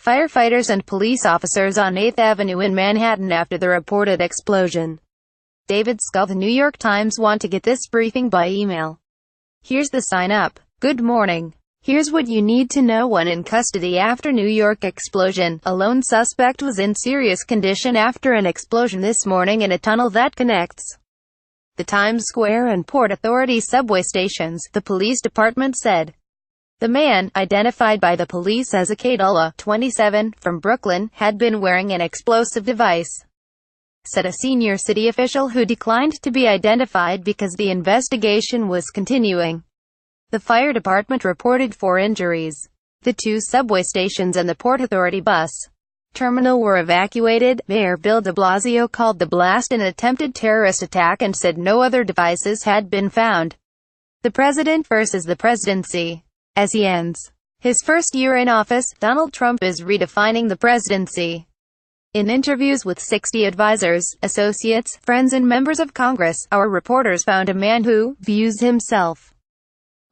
Firefighters and police officers on 8th Avenue in Manhattan after the reported explosion. David Scull. The New York Times want to get this briefing by email. Here's the sign up. Good morning. Here's what you need to know. One in custody after New York explosion. A lone suspect was in serious condition after an explosion this morning in a tunnel that connects the Times Square and Port Authority subway stations, the police department said. The man, identified by the police as Akadullah, 27, from Brooklyn, had been wearing an explosive device, said a senior city official who declined to be identified because the investigation was continuing. The fire department reported 4 injuries. The 2 subway stations and the Port Authority bus terminal were evacuated. Mayor Bill de Blasio called the blast an attempted terrorist attack and said no other devices had been found. The president versus the presidency. As he ends his first year in office, Donald Trump is redefining the presidency. In interviews with 60 advisors, associates, friends and members of Congress, our reporters found a man who views himself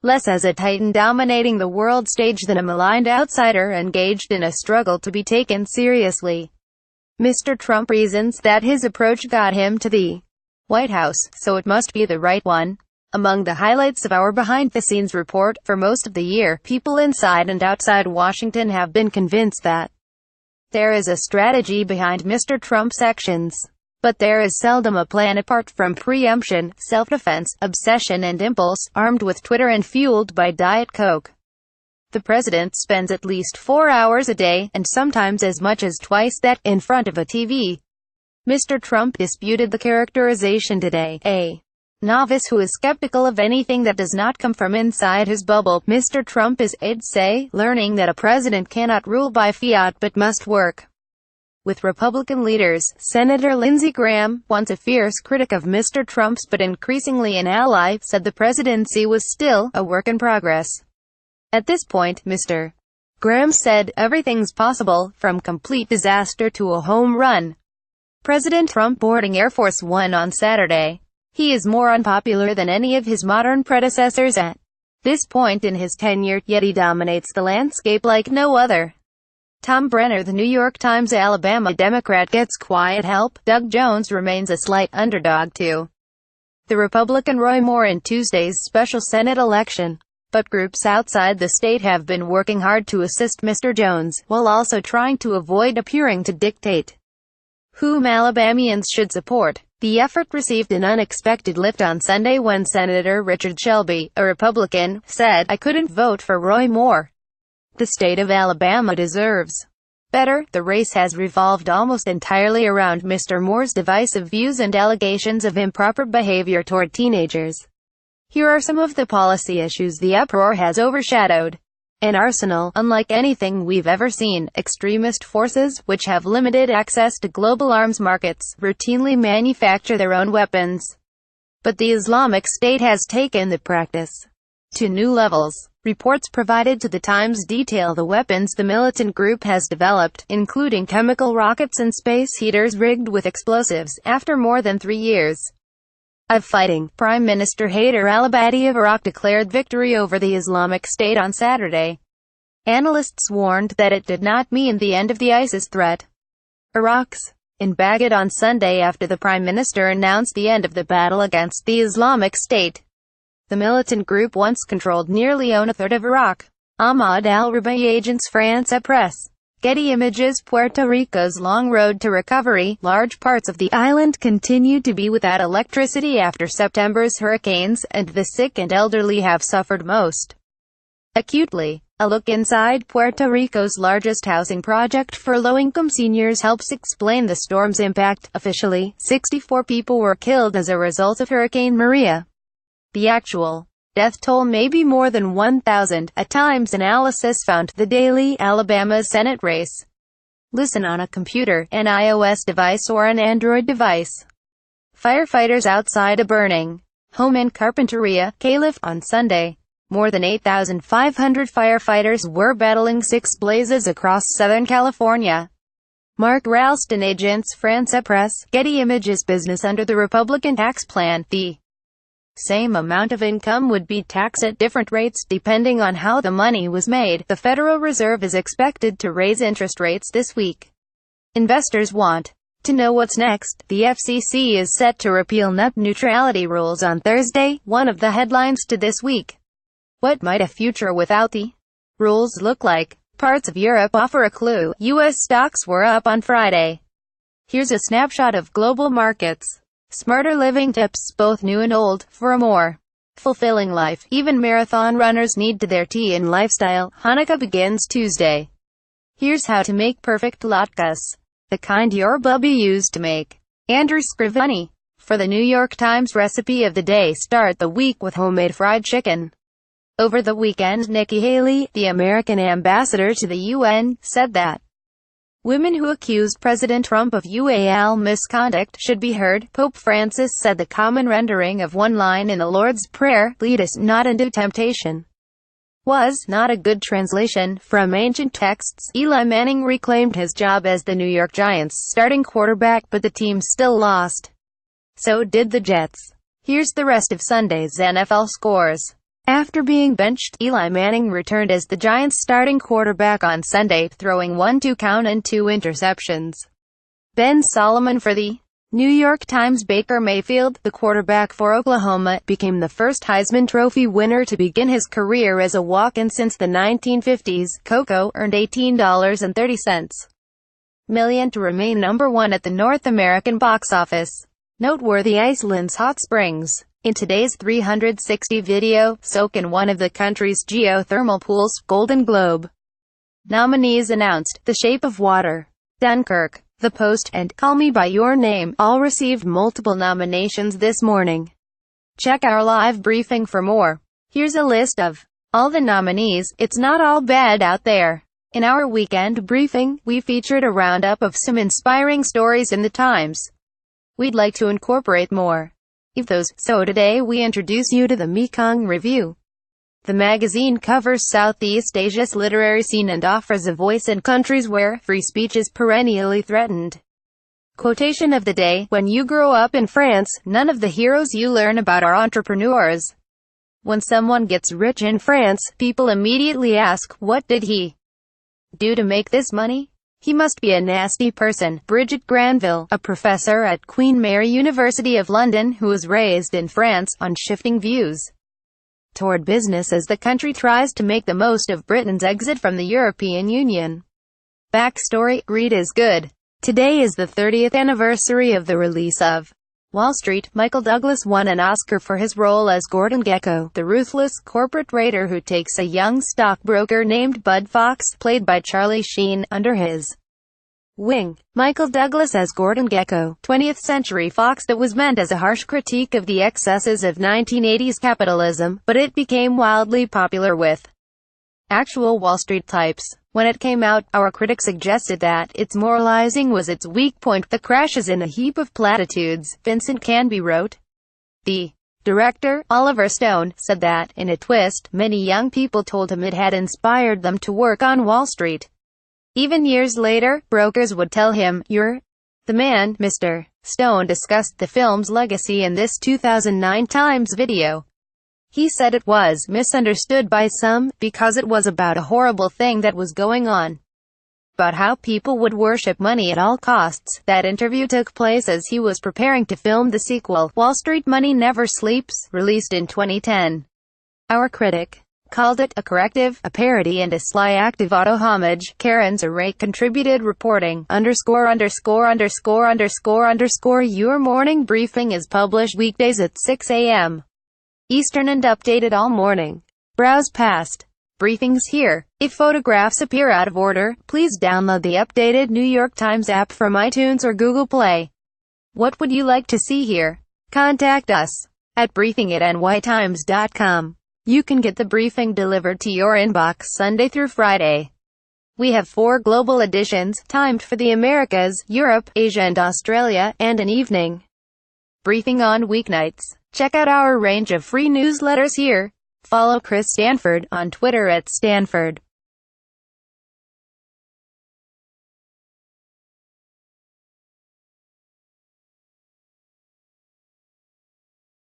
less as a titan dominating the world stage than a maligned outsider engaged in a struggle to be taken seriously. Mr. Trump reasons that his approach got him to the White House, so it must be the right one. Among the highlights of our behind-the-scenes report, for most of the year, people inside and outside Washington have been convinced that there is a strategy behind Mr. Trump's actions. But there is seldom a plan apart from preemption, self-defense, obsession and impulse, armed with Twitter and fueled by Diet Coke. The president spends at least 4 hours a day, and sometimes as much as twice that, in front of a TV. Mr. Trump disputed the characterization today. A novice who is skeptical of anything that does not come from inside his bubble. Mr. Trump is, I'd say, learning that a president cannot rule by fiat but must work with Republican leaders. Senator Lindsey Graham, once a fierce critic of Mr. Trump's but increasingly an ally, said the presidency was still a work in progress. At this point, Mr. Graham said, everything's possible, from complete disaster to a home run. President Trump boarding Air Force One on Saturday. He is more unpopular than any of his modern predecessors at this point in his tenure, yet he dominates the landscape like no other. Tom Brenner. The New York Times. Alabama Democrat gets quiet help. Doug Jones remains a slight underdog to the Republican Roy Moore in Tuesday's special Senate election. But groups outside the state have been working hard to assist Mr. Jones, while also trying to avoid appearing to dictate whom Alabamians should support. The effort received an unexpected lift on Sunday when Senator Richard Shelby, a Republican, said, I couldn't vote for Roy Moore. The state of Alabama deserves better. The race has revolved almost entirely around Mr. Moore's divisive views and allegations of improper behavior toward teenagers. Here are some of the policy issues the uproar has overshadowed. An arsenal, unlike anything we've ever seen. Extremist forces, which have limited access to global arms markets, routinely manufacture their own weapons. But the Islamic State has taken the practice to new levels. Reports provided to the Times detail the weapons the militant group has developed, including chemical rockets and space heaters rigged with explosives, after more than 3 years of fighting. Prime Minister Haider al-Abadi of Iraq declared victory over the Islamic State on Saturday. Analysts warned that it did not mean the end of the ISIS threat. Iraq's in Baghdad on Sunday after the Prime Minister announced the end of the battle against the Islamic State. The militant group once controlled nearly a third of Iraq. Ahmad al-Rabai. Agence France Presse. Getty Images. Puerto Rico's long road to recovery. Large parts of the island continue to be without electricity after September's hurricanes, and the sick and elderly have suffered most acutely. A look inside Puerto Rico's largest housing project for low-income seniors helps explain the storm's impact. Officially, 64 people were killed as a result of Hurricane Maria. The actual death toll may be more than 1,000, a Times analysis found. The Daily. Alabama's Senate race. Listen on a computer, an iOS device or an Android device. Firefighters outside a burning home in Carpinteria, Calif, on Sunday. More than 8,500 firefighters were battling 6 blazes across Southern California. Mark Ralston. Agence France Presse. Getty Images. Business under the Republican tax plan. The Same amount of income would be taxed at different rates depending on how the money was made. The Federal Reserve is expected to raise interest rates this week. Investors want to know what's next. The FCC is set to repeal net neutrality rules on Thursday, one of the headlines to this week. What might a future without the rules look like? Parts of Europe offer a clue. U.S. stocks were up on Friday. Here's a snapshot of global markets. Smarter living tips, both new and old, for a more fulfilling life. Even marathon runners need to their tea in lifestyle. Hanukkah begins Tuesday. Here's how to make perfect latkes, the kind your bubby used to make. Andrew Scrivani. For the New York Times recipe of the day, start the week with homemade fried chicken. Over the weekend, Nikki Haley, the American ambassador to the UN, said that women who accused President Trump of UAL misconduct should be heard. Pope Francis said the common rendering of one line in the Lord's Prayer, "Lead us not into temptation," was not a good translation from ancient texts. Eli Manning reclaimed his job as the New York Giants' starting quarterback, but the team still lost. So did the Jets. Here's the rest of Sunday's NFL scores. After being benched, Eli Manning returned as the Giants' starting quarterback on Sunday, throwing 1 2-count and 2 interceptions. Ben Solomon for the New York Times. Baker Mayfield, the quarterback for Oklahoma, became the first Heisman Trophy winner to begin his career as a walk-in since the 1950s. Coco earned $18.30 million to remain number one at the North American box office. Noteworthy: Iceland's hot springs. In today's 360 video, soak in one of the country's geothermal pools. Golden Globe nominees announced: The Shape of Water, Dunkirk, The Post, and Call Me by Your Name all received multiple nominations this morning. Check our live briefing for more. Here's a list of all the nominees. It's not all bad out there. In our weekend briefing, we featured a roundup of some inspiring stories in the Times. We'd like to incorporate more of those, so today we introduce you to the Mekong Review. The magazine covers Southeast Asia's literary scene and offers a voice in countries where free speech is perennially threatened. Quotation of the day: When you grow up in France, none of the heroes you learn about are entrepreneurs. When someone gets rich in France, people immediately ask, what did he do to make this money? He must be a nasty person. Bridget Granville, a professor at Queen Mary University of London who was raised in France, on shifting views toward business as the country tries to make the most of Britain's exit from the European Union. Backstory: Greed is Good. Today is the 30th anniversary of the release of Wall Street. Michael Douglas won an Oscar for his role as Gordon Gekko, the ruthless corporate raider who takes a young stockbroker named Bud Fox, played by Charlie Sheen, under his wing. Michael Douglas as Gordon Gekko, 20th Century Fox. That was meant as a harsh critique of the excesses of 1980s capitalism, but it became wildly popular with actual Wall Street types. When it came out, our critics suggested that its moralizing was its weak point. The crash is in a heap of platitudes, Vincent Canby wrote. The director, Oliver Stone, said that, in a twist, many young people told him it had inspired them to work on Wall Street. Even years later, brokers would tell him, "You're the man, Mr." Stone discussed the film's legacy in this 2009 Times video. He said it was misunderstood by some, because it was about a horrible thing that was going on. About how people would worship money at all costs. That interview took place as he was preparing to film the sequel, Wall Street Money Never Sleeps, released in 2010. Our critic called it a corrective, a parody, and a sly active auto-homage. Karen Zarate contributed reporting, _______. Your morning briefing is published weekdays at 6 a.m. Eastern and updated all morning. Browse past briefings here. If photographs appear out of order, please download the updated New York Times app from iTunes or Google Play. What would you like to see here? Contact us at briefing@nytimes.com. You can get the briefing delivered to your inbox Sunday through Friday. We have 4 global editions, timed for the Americas, Europe, Asia and Australia, and an evening briefing on weeknights. Check out our range of free newsletters here. Follow Chris Stanford on Twitter @Stanford.